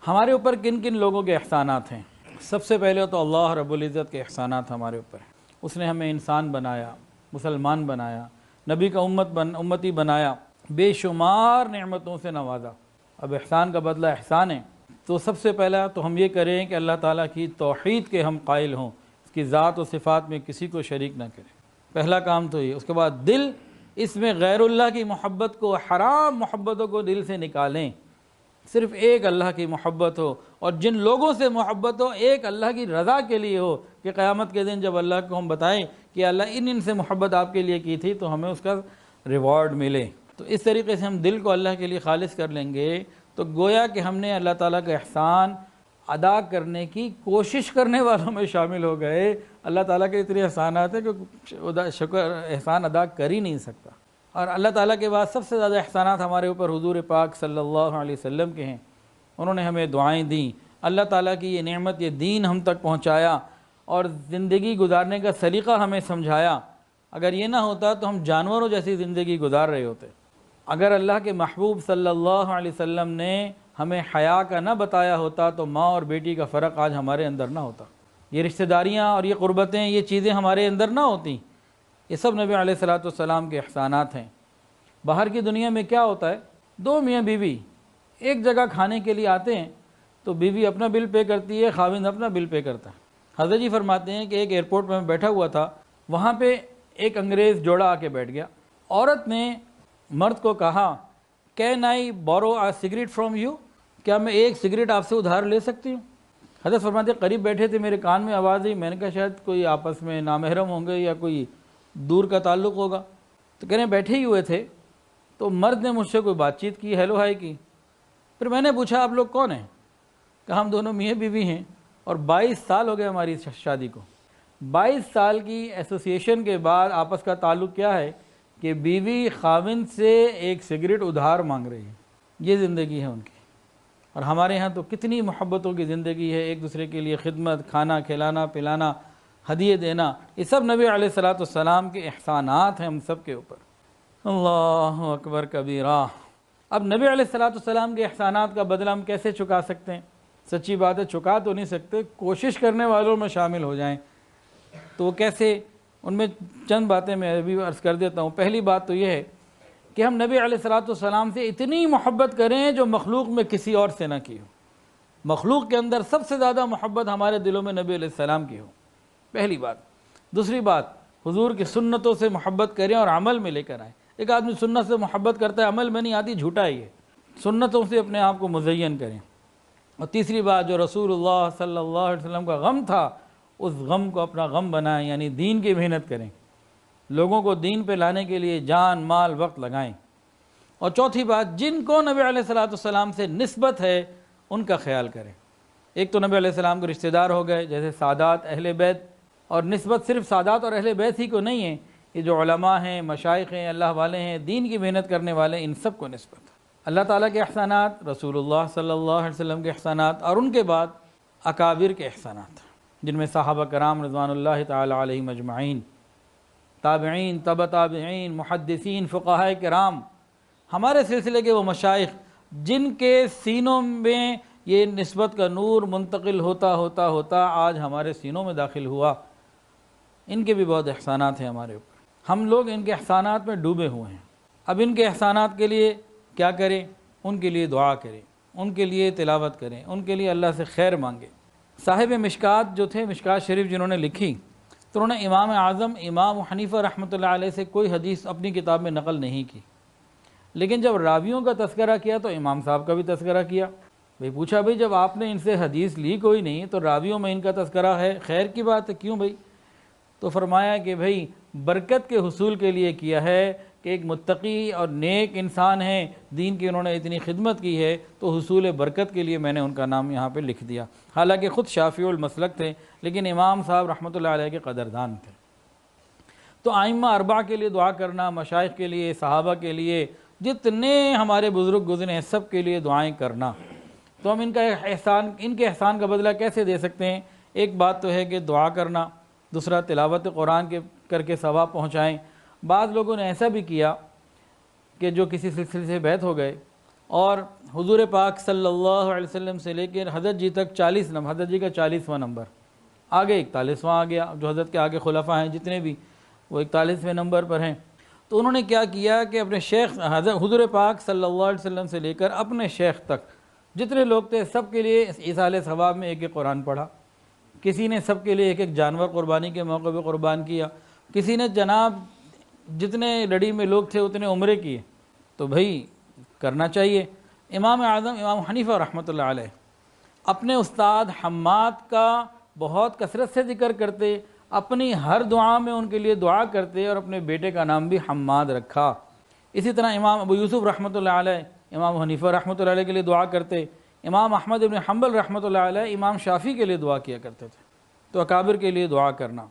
ہمارے اوپر کن کن لوگوں کے احسانات ہیں؟ سب سے پہلے تو اللہ رب العزت کے احسانات ہمارے اوپر ہیں۔ اس نے ہمیں انسان بنایا، مسلمان بنایا، نبی کا امتی بنایا، بے شمار نعمتوں سے نوازا۔ اب احسان کا بدلہ احسان ہے، تو سب سے پہلا تو ہم یہ کریں کہ اللہ تعالیٰ کی توحید کے ہم قائل ہوں، اس کی ذات و صفات میں کسی کو شریک نہ کریں۔ پہلا کام تو یہ۔ اس کے بعد دل، اس میں غیر اللہ کی محبت کو، حرام محبتوں کو دل سے نکالیں، صرف ایک اللہ کی محبت ہو، اور جن لوگوں سے محبت ہو ایک اللہ کی رضا کے لیے ہو، کہ قیامت کے دن جب اللہ کو ہم بتائیں کہ اللہ ان سے محبت آپ کے لیے کی تھی تو ہمیں اس کا ریوارڈ ملے۔ تو اس طریقے سے ہم دل کو اللہ کے لیے خالص کر لیں گے تو گویا کہ ہم نے اللہ تعالیٰ کا احسان ادا کرنے کی کوشش کرنے والوں میں شامل ہو گئے۔ اللہ تعالیٰ کے اتنے احسانات ہیں کہ شکر احسان ادا کر ہی نہیں سکتا۔ اور اللہ تعالیٰ کے بعد سب سے زیادہ احسانات ہمارے اوپر حضور پاک صلی اللہ علیہ وسلم کے ہیں۔ انہوں نے ہمیں دعائیں دیں، اللہ تعالیٰ کی یہ نعمت، یہ دین ہم تک پہنچایا اور زندگی گزارنے کا سلیقہ ہمیں سمجھایا۔ اگر یہ نہ ہوتا تو ہم جانوروں جیسی زندگی گزار رہے ہوتے۔ اگر اللہ کے محبوب صلی اللہ علیہ وسلم نے ہمیں حیا کا نہ بتایا ہوتا تو ماں اور بیٹی کا فرق آج ہمارے اندر نہ ہوتا، یہ رشتہ داریاں اور یہ قربتیں، یہ چیزیں ہمارے اندر نہ ہوتیں۔ یہ سب نبی علیہ الصلوۃ والسلام کے احسانات ہیں۔ باہر کی دنیا میں کیا ہوتا ہے، دو میاں بیوی ایک جگہ کھانے کے لیے آتے ہیں تو بیوی اپنا بل پے کرتی ہے، خاوند اپنا بل پے کرتا ہے۔ حضرت جی فرماتے ہیں کہ ایک ایئرپورٹ میں بیٹھا ہوا تھا، وہاں پہ ایک انگریز جوڑا آ کے بیٹھ گیا۔ عورت نے مرد کو کہا، can I borrow a cigarette from you, کیا میں ایک سگریٹ آپ سے ادھار لے سکتی ہوں؟ حضرت فرماتے ہیں قریب بیٹھے تھے، میرے کان میں آواز آئی، میں نے کہا شاید کوئی آپس میں نامحرم ہوں گے یا کوئی دور کا تعلق ہوگا۔ تو کہنے بیٹھے ہی ہوئے تھے تو مرد نے مجھ سے کوئی بات چیت کی، ہیلو ہائی کی۔ پھر میں نے پوچھا آپ لوگ کون ہیں؟ کہا ہم دونوں میاں بیوی ہیں اور 22 سال ہو گئے ہماری شادی کو۔ 22 سال کی ایسوسیشن کے بعد آپس کا تعلق کیا ہے کہ بیوی خاوند سے ایک سگریٹ ادھار مانگ رہی ہے۔ یہ زندگی ہے ان کی۔ اور ہمارے ہاں تو کتنی محبتوں کی زندگی ہے، ایک دوسرے کے لیے خدمت، کھانا کھلانا پلانا، ہدیے دینا، یہ سب نبی علیہ الصلوۃ والسلام کے احسانات ہیں ہم سب کے اوپر۔ اللہ اکبر کبیرہ۔ اب نبی علیہ الصلوۃ والسلام کے احسانات کا بدلہ ہم کیسے چکا سکتے ہیں؟ سچی بات ہے چکا تو نہیں سکتے، کوشش کرنے والوں میں شامل ہو جائیں۔ تو وہ کیسے؟ ان میں چند باتیں میں ابھی عرض کر دیتا ہوں۔ پہلی بات تو یہ ہے کہ ہم نبی علیہ الصلوۃ والسلام سے اتنی محبت کریں جو مخلوق میں کسی اور سے نہ کی ہو۔ مخلوق کے اندر سب سے زیادہ محبت ہمارے دلوں میں نبی علیہ السلام کی ہو، پہلی بات۔ دوسری بات، حضور کی سنتوں سے محبت کریں اور عمل میں لے کر آئیں۔ ایک آدمی سنت سے محبت کرتا ہے، عمل میں نہیں آتی، جھوٹا ہی ہے۔ سنتوں سے اپنے آپ کو مزین کریں۔ اور تیسری بات، جو رسول اللہ صلی اللہ علیہ وسلم کا غم تھا اس غم کو اپنا غم بنائیں، یعنی دین کی محنت کریں، لوگوں کو دین پہ لانے کے لیے جان مال وقت لگائیں۔ اور چوتھی بات، جن کو نبی علیہ الصلوۃ والسلام سے نسبت ہے ان کا خیال کریں۔ ایک تو نبی علیہ السلام کے رشتہ دار ہو گئے جیسے سادات اہل بیت، اور نسبت صرف سادات اور اہل بیت ہی کو نہیں ہے، یہ جو علماء ہیں، مشائخ ہیں، اللہ والے ہیں، دین کی محنت کرنے والے، ان سب کو نسبت ہے۔ اللہ تعالیٰ کے احسانات، رسول اللہ صلی اللہ علیہ وسلم کے احسانات، اور ان کے بعد اکابر کے احسانات، جن میں صحابہ کرام رضوان اللہ تعالیٰ علیہم اجمعین، تابعین، تبع تابعین، محدثین، فقہاء کرام، ہمارے سلسلے کے وہ مشائخ جن کے سینوں میں یہ نسبت کا نور منتقل ہوتا ہوتا ہوتا آج ہمارے سینوں میں داخل ہوا، ان کے بھی بہت احسانات ہیں ہمارے اوپر۔ ہم لوگ ان کے احسانات میں ڈوبے ہوئے ہیں۔ اب ان کے احسانات کے لیے کیا کریں؟ ان کے لیے دعا کریں، ان کے لیے تلاوت کریں، ان کے لیے اللہ سے خیر مانگیں۔ صاحب مشکات جو تھے، مشکات شریف جنہوں نے لکھی، تو انہوں نے امام اعظم امام حنیفہ رحمۃ اللہ علیہ سے کوئی حدیث اپنی کتاب میں نقل نہیں کی، لیکن جب راویوں کا تذکرہ کیا تو امام صاحب کا بھی تذکرہ کیا۔ بھئی پوچھا بھئی جب آپ نے ان سے حدیث لی کوئی نہیں تو راویوں میں ان کا تذکرہ ہے، خیر کی بات ہے، کیوں بھئی؟ تو فرمایا کہ بھئی برکت کے حصول کے لیے کیا ہے کہ ایک متقی اور نیک انسان ہیں، دین کی انہوں نے اتنی خدمت کی ہے تو حصول برکت کے لیے میں نے ان کا نام یہاں پہ لکھ دیا۔ حالانکہ خود شافعی المسلک تھے لیکن امام صاحب رحمۃ اللہ علیہ کے قدردان تھے۔ تو ائمہ اربعہ کے لیے دعا کرنا، مشائخ کے لیے، صحابہ کے لیے، جتنے ہمارے بزرگ گزرے ہیں سب کے لیے دعائیں کرنا۔ تو ہم ان کے احسان کا بدلہ کیسے دے سکتے ہیں؟ ایک بات تو ہے کہ دعا کرنا، دوسرا تلاوت قرآن کے کر کے ثواب پہنچائیں۔ بعض لوگوں نے ایسا بھی کیا کہ جو کسی سلسلے سے بیعت ہو گئے اور حضور پاک صلی اللہ علیہ وسلم سے لے کر حضرت جی تک 40 نمبر، حضرت جی کا 40واں نمبر، آگے 41واں آ گیا، جو حضرت کے آگے خلفاء ہیں جتنے بھی وہ 41ویں نمبر پر ہیں۔ تو انہوں نے کیا کیا کہ اپنے شیخ حضرت حضور پاک صلی اللہ علیہ وسلم سے لے کر اپنے شیخ تک جتنے لوگ تھے سب کے لیے ایصال ثواب میں ایک ایک قرآن پڑھا، کسی نے سب کے لیے ایک ایک جانور قربانی کے موقع پہ قربان کیا، کسی نے جناب جتنے لڑی میں لوگ تھے اتنے عمرے کیے۔ تو بھائی کرنا چاہیے۔ امام اعظم امام حنیفہ رحمۃ اللہ علیہ اپنے استاد حماد کا بہت کثرت سے ذکر کرتے، اپنی ہر دعا میں ان کے لیے دعا کرتے اور اپنے بیٹے کا نام بھی حماد رکھا۔ اسی طرح امام ابو یوسف رحمۃ اللہ علیہ امام حنیفہ رحمۃ اللہ علیہ کے لیے دعا کرتے، امام احمد بن حنبل رحمۃ اللہ علیہ امام شافعی کے لیے دعا کیا کرتے تھے۔ تو اکابر کے لیے دعا کرنا